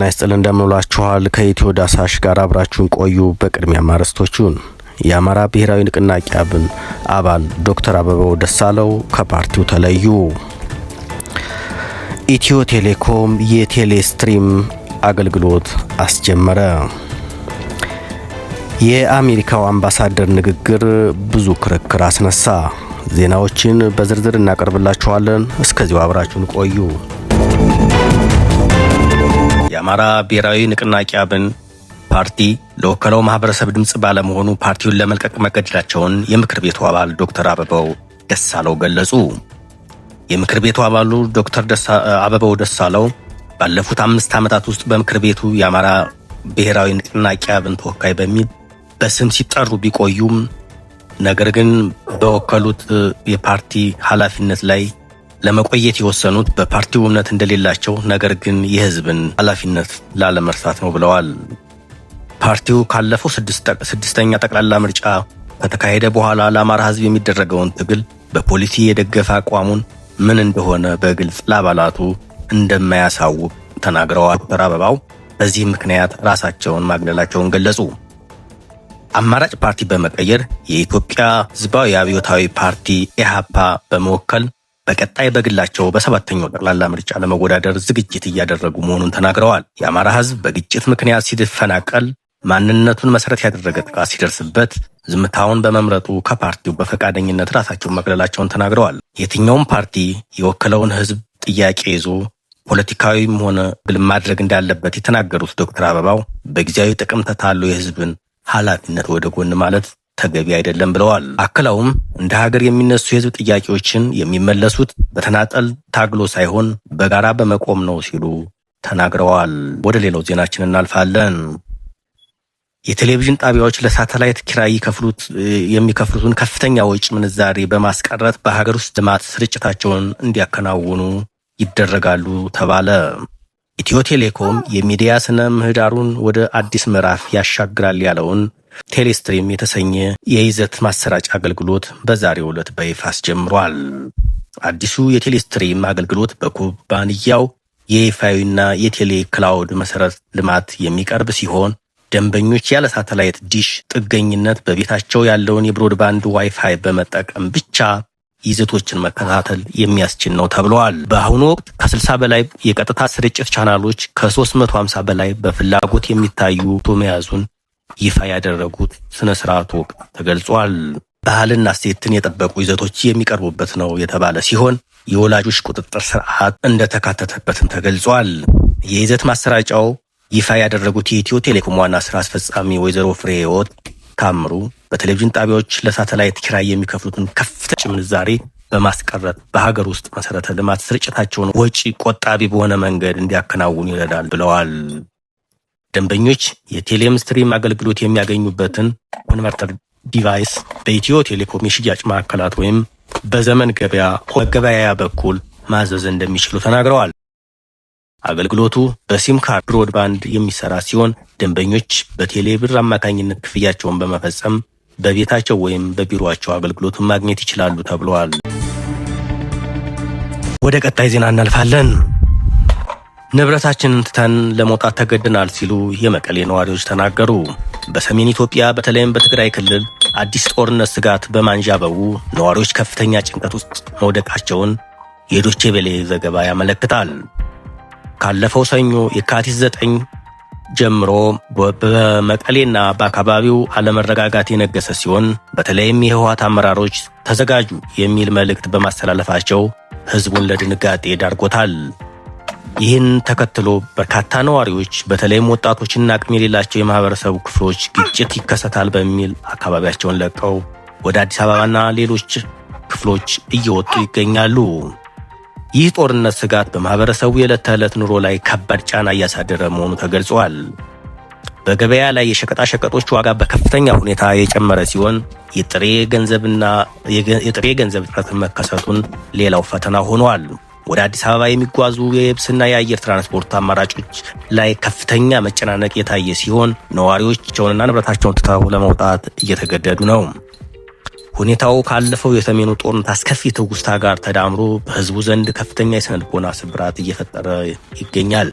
ናይስጥል እንደምንላችኋል ከኢትዮ ዳሳሽ ጋር አብራችሁን ቆዩ። በቅድሚያ ማረስቶቹን የአማራ ብሔራዊ ንቅናቄ አብን አባል ዶክተር አበባው ደሳለው ከፓርቲው ተለዩ። ኢትዮ ቴሌኮም የቴሌስትሪም አገልግሎት አስጀመረ። የአሜሪካው አምባሳደር ንግግር ብዙ ክርክር አስነሳ። ዜናዎችን በዝርዝር እናቀርብላችኋለን። እስከዚያው አብራችሁን ቆዩ። የአማራ ብሔራዊ ንቅናቄ አብን ፓርቲ ለወከለው ማህበረሰብ ድምጽ ባለመሆኑ ፓርቲውን ለመልቀቅ መገደዳቸውን የምክር ቤቱ አባል ዶክተር አበባው ደሳለው ገለጹ። የምክር ቤቱ አባሉ ዶክተር አበባው ደሳለው ባለፉት 5 ዓመታት ውስጥ በምክር ቤቱ የአማራ ብሔራዊ ንቅናቄ አብን ተወካይ በሚል በስም ሲጠሩ ቢቆዩም ነገር ግን በወከሉት የፓርቲ ኃላፊነት ላይ ለመቆየት የወሰኑት በፓርቲው እምነት እንደሌላቸው ነገር ግን የህዝብን ኃላፊነት ላለመርሳት ነው ብለዋል። ፓርቲው ካለፈው ስድስተኛ ጠቅላላ ምርጫ ከተካሄደ በኋላ ለአማራ ህዝብ የሚደረገውን ትግል በፖሊሲ የደገፈ አቋሙን ምን እንደሆነ በግልጽ ለአባላቱ እንደማያሳውቅ ተናግረዋል። ዶክተር አበባው በዚህ ምክንያት ራሳቸውን ማግለላቸውን ገለጹ። አማራጭ ፓርቲ በመቀየር የኢትዮጵያ ህዝባዊ አብዮታዊ ፓርቲ ኢሃፓ በመወከል በቀጣይ በግላቸው በሰባተኛው ጠቅላላ ምርጫ ለመወዳደር ዝግጅት እያደረጉ መሆኑን ተናግረዋል። የአማራ ህዝብ በግጭት ምክንያት ሲፈናቀል ማንነቱን መሰረት ያደረገ ጥቃት ሲደርስበት ዝምታውን በመምረጡ ከፓርቲው በፈቃደኝነት ራሳቸውን መግለላቸውን ተናግረዋል። የትኛውም ፓርቲ የወከለውን ህዝብ ጥያቄ ይዞ ፖለቲካዊም ሆነ ግል ማድረግ እንዳለበት የተናገሩት ዶክተር አበባው በጊዜያዊ ጥቅም ተታሎ የህዝብን ኃላፊነት ወደ ጎን ማለት ተገቢ አይደለም ብለዋል። አክለውም እንደ ሀገር የሚነሱ የህዝብ ጥያቄዎችን የሚመለሱት በተናጠል ታግሎ ሳይሆን በጋራ በመቆም ነው ሲሉ ተናግረዋል። ወደ ሌላው ዜናችን እናልፋለን። የቴሌቪዥን ጣቢያዎች ለሳተላይት ኪራይ የሚከፍሉትን ከፍተኛ ወጪ ምንዛሬ በማስቀረት በሀገር ውስጥ ልማት ስርጭታቸውን እንዲያከናውኑ ይደረጋሉ ተባለ። ኢትዮ ቴሌኮም የሚዲያ ስነ ምህዳሩን ወደ አዲስ ምዕራፍ ያሻግራል ያለውን ቴሌስትሪም የተሰኘ የይዘት ማሰራጫ አገልግሎት በዛሬው ዕለት በይፋ አስጀምሯል። አዲሱ የቴሌስትሪም አገልግሎት በኩባንያው የይፋዊና የቴሌ ክላውድ መሰረት ልማት የሚቀርብ ሲሆን ደንበኞች ያለ ሳተላይት ዲሽ ጥገኝነት በቤታቸው ያለውን የብሮድባንድ ዋይፋይ በመጠቀም ብቻ ይዘቶችን መከታተል የሚያስችል ነው ተብሏል። በአሁኑ ወቅት ከ60 በላይ የቀጥታ ስርጭት ቻናሎች ከ350 በላይ በፍላጎት የሚታዩ መያዙን ይፋ ያደረጉት ስነ ስርዓቱ ወቅት ተገልጿል። ባህልና እሴትን የጠበቁ ይዘቶች የሚቀርቡበት ነው የተባለ ሲሆን የወላጆች ቁጥጥር ስርዓት እንደተካተተበትም ተገልጿል። የይዘት ማሰራጫው ይፋ ያደረጉት የኢትዮ ቴሌኮም ዋና ስራ አስፈጻሚ ወይዘሮ ፍሬህይወት ታምሩ በቴሌቪዥን ጣቢያዎች ለሳተላይት ኪራይ የሚከፍሉትን ከፍተኛ ምንዛሬ በማስቀረት በሀገር ውስጥ መሰረተ ልማት ስርጭታቸውን ወጪ ቆጣቢ በሆነ መንገድ እንዲያከናውኑ ይረዳል ብለዋል። ደንበኞች የቴሌስትሪም አገልግሎት የሚያገኙበትን ኮንቨርተር ዲቫይስ በኢትዮ ቴሌኮም የሽያጭ ማዕከላት ወይም በዘመን ገበያ መገበያያ በኩል ማዘዝ እንደሚችሉ ተናግረዋል። አገልግሎቱ በሲም ካርድ ብሮድባንድ የሚሰራ ሲሆን ደንበኞች በቴሌብር አማካኝነት ክፍያቸውን በመፈጸም በቤታቸው ወይም በቢሮአቸው አገልግሎቱን ማግኘት ይችላሉ ተብሏል። ወደ ቀጣይ ዜና እናልፋለን። ንብረታችንን ትተን ለመውጣት ተገደናል ሲሉ የመቀሌ ነዋሪዎች ተናገሩ። በሰሜን ኢትዮጵያ በተለይም በትግራይ ክልል አዲስ ጦርነት ስጋት በማንዣበቡ ነዋሪዎች ከፍተኛ ጭንቀት ውስጥ መውደቃቸውን የዶቼ ቬለ ዘገባ ያመለክታል። ካለፈው ሰኞ የካቲት 9 ጀምሮ በመቀሌና በአካባቢው አለመረጋጋት የነገሰ ሲሆን በተለይም የህወሓት አመራሮች ተዘጋጁ የሚል መልእክት በማስተላለፋቸው ህዝቡን ለድንጋጤ ዳርጎታል። ይህን ተከትሎ በርካታ ነዋሪዎች በተለይም ወጣቶችና አቅም የሌላቸው የማህበረሰቡ ክፍሎች ግጭት ይከሰታል በሚል አካባቢያቸውን ለቀው ወደ አዲስ አበባና ሌሎች ክፍሎች እየወጡ ይገኛሉ። ይህ ጦርነት ስጋት በማህበረሰቡ የዕለት ተዕለት ኑሮ ላይ ከባድ ጫና እያሳደረ መሆኑ ተገልጿል። በገበያ ላይ የሸቀጣሸቀጦች ዋጋ በከፍተኛ ሁኔታ የጨመረ ሲሆን የጥሬ ገንዘብ እጥረት መከሰቱን ሌላው ፈተና ሆኗል። ወደ አዲስ አበባ የሚጓዙ የየብስና የአየር ትራንስፖርት አማራጮች ላይ ከፍተኛ መጨናነቅ የታየ ሲሆን ነዋሪዎቻቸውንና ንብረታቸውን ትተው ለመውጣት እየተገደዱ ነው። ሁኔታው ካለፈው የሰሜኑ ጦርነት አስከፊ ትውስታ ጋር ተዳምሮ በህዝቡ ዘንድ ከፍተኛ የስነ ልቦና ስብራት እየፈጠረ ይገኛል።